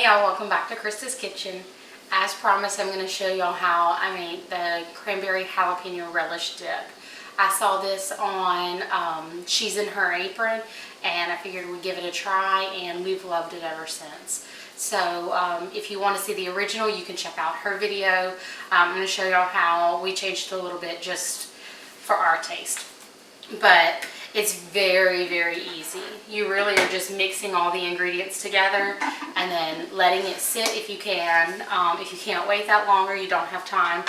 Hey y'all, welcome back to Krista's Kitchen. As promised, I'm going to show y'all how I made the cranberry jalapeno relish dip. I saw this on She's in Her Apron, and I figured we'd give it a try, and we've loved it ever since. So if you want to see the original, you can check out her video. I'm going to show y'all how we changed it a little bit just for our taste. But it's very, very easy. You really are just mixing all the ingredients together and then letting it sit if you can. If you can't wait that long or you don't have time,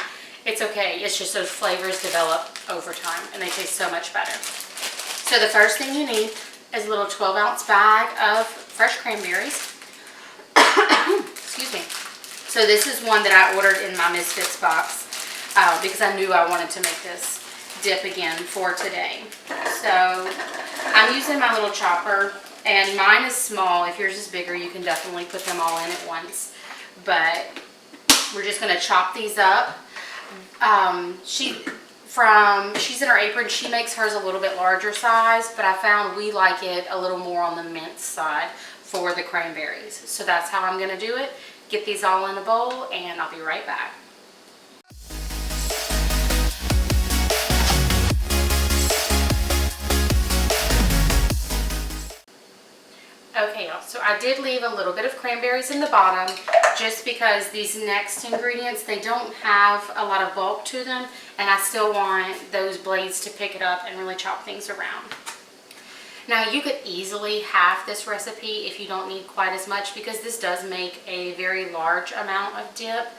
it's okay. It's just those flavors develop over time and they taste so much better. So the first thing you need is a little 12-ounce bag of fresh cranberries. Excuse me. So this is one that I ordered in my Misfits box because I knew I wanted to make this dip again for today. So I'm using my little chopper, and mine is small. If yours is bigger, you can definitely put them all in at once, but we're just going to chop these up. She's in Her Apron, she makes hers a little bit larger size, but I found we like it a little more on the mince side for the cranberries. So that's how I'm going to do it. Get these all in a bowl and I'll be right back. Okay, y'all, so I did leave a little bit of cranberries in the bottom just because these next ingredients, they don't have a lot of bulk to them, and I still want those blades to pick it up and really chop things around. Now, you could easily half this recipe if you don't need quite as much, because this does make a very large amount of dip,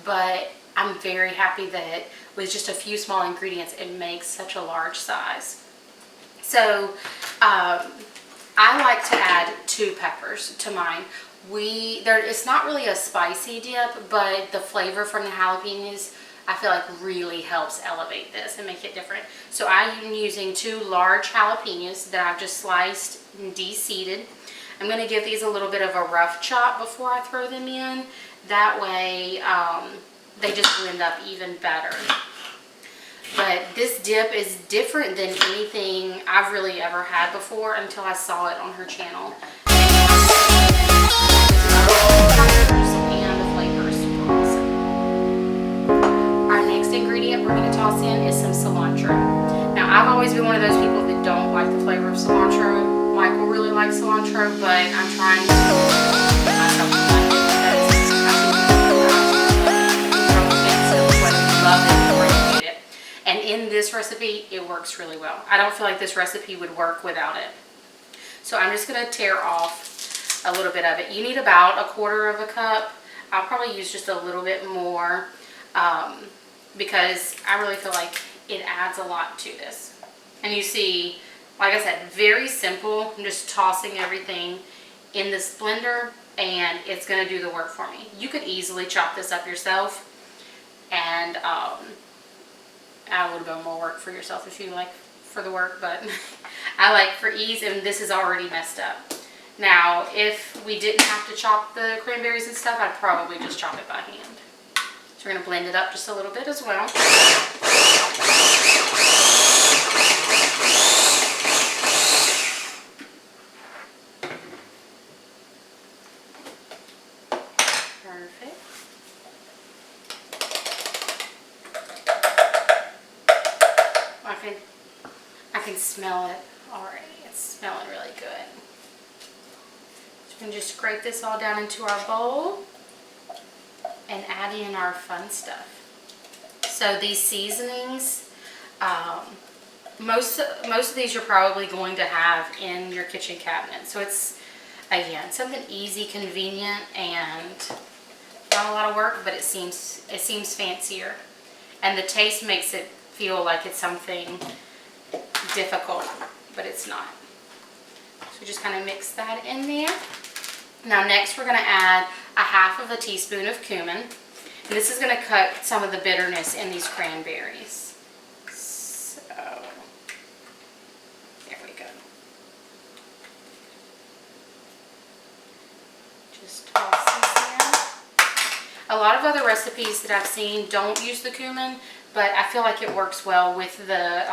but I'm very happy that with just a few small ingredients, it makes such a large size. So, I like to add 2 peppers to mine. It's not really a spicy dip, but the flavor from the jalapenos, I feel like really helps elevate this and make it different. So I am using 2 large jalapenos that I've just sliced and de-seeded. I'm going to give these a little bit of a rough chop before I throw them in. That way they just blend up even better. But this dip is different than anything I've really ever had before until I saw it on her channel. And the flavor is super awesome. Our next ingredient we're going to toss in is some cilantro. Now, I've always been one of those people that don't like the flavor of cilantro. Michael really likes cilantro, but I'm trying to make myself like it because I think it's love it. And in this recipe, it works really well. I don't feel like this recipe would work without it. So I'm just going to tear off a little bit of it. You need about 1/4 cup. I'll probably use just a little bit more because I really feel like it adds a lot to this. And you see, like I said, very simple. I'm just tossing everything in this blender and it's going to do the work for me. You could easily chop this up yourself and add a little bit more work for yourself if you like for the work, but I like for ease, and this is already messed up. Now, if we didn't have to chop the cranberries and stuff, I'd probably just chop it by hand. So we're going to blend it up just a little bit as well. Perfect. I can smell it already. It's smelling really good. So we can just scrape this all down into our bowl and add in our fun stuff. So these seasonings, most of these you're probably going to have in your kitchen cabinet. So it's, again, something easy, convenient, and not a lot of work, but it seems fancier. And the taste makes it feel like it's something difficult, but it's not. So just kind of mix that in there. Now next we're going to add 1/2 teaspoon of cumin. And this is going to cut some of the bitterness in these cranberries. So, there we go. Just toss this in. A lot of other recipes that I've seen don't use the cumin, but I feel like it works well with the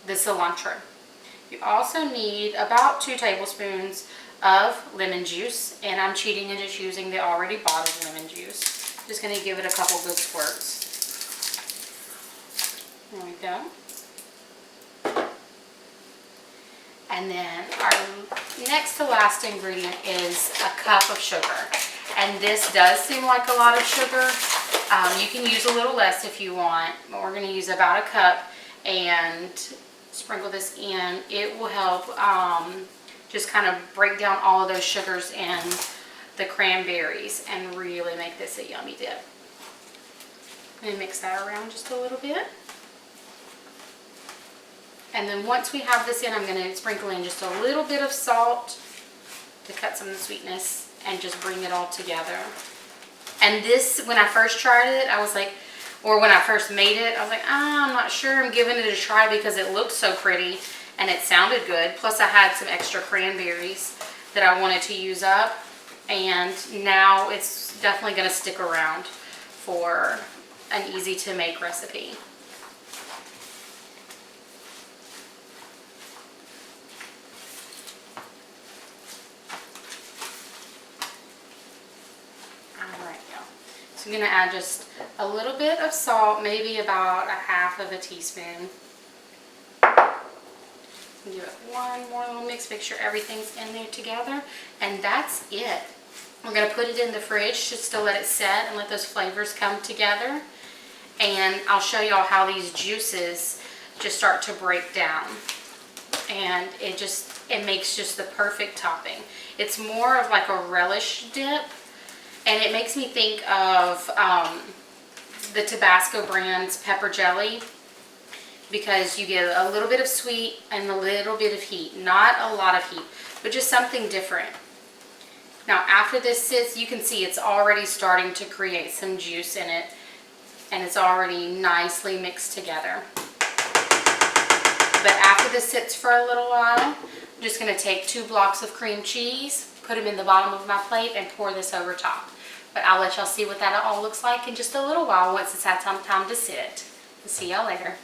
cilantro. You also need about 2 tablespoons of lemon juice, and I'm cheating and just using the already bottled lemon juice. Just going to give it a couple good squirts. There we go. And then our next to last ingredient is a cup of sugar. And this does seem like a lot of sugar. You can use a little less if you want, but we're going to use about a cup and sprinkle this in. It will help just kind of break down all of those sugars in the cranberries and really make this a yummy dip. And mix that around just a little bit. And then once we have this in, I'm going to sprinkle in just a little bit of salt to cut some of the sweetness and just bring it all together. And this, when I first tried it, I was like, or when I first made it, I was like, I'm not sure. I'm giving it a try because it looked so pretty and it sounded good. Plus I had some extra cranberries that I wanted to use up. And now it's definitely going to stick around for an easy to make recipe. So I'm going to add just a little bit of salt, maybe about a half of a teaspoon. Do it one more little mix, make sure everything's in there together, and that's it. We're going to put it in the fridge just to let it set and let those flavors come together. And I'll show y'all how these juices just start to break down. And it makes just the perfect topping. It's more of like a relish dip. And it makes me think of the Tabasco brand's pepper jelly, because you get a little bit of sweet and a little bit of heat. Not a lot of heat, but just something different. Now after this sits, you can see it's already starting to create some juice in it, and it's already nicely mixed together. But after this sits for a little while, I'm just going to take 2 blocks of cream cheese, put them in the bottom of my plate, and pour this over top. But I'll let y'all see what that all looks like in just a little while once it's had some time to sit. See y'all later.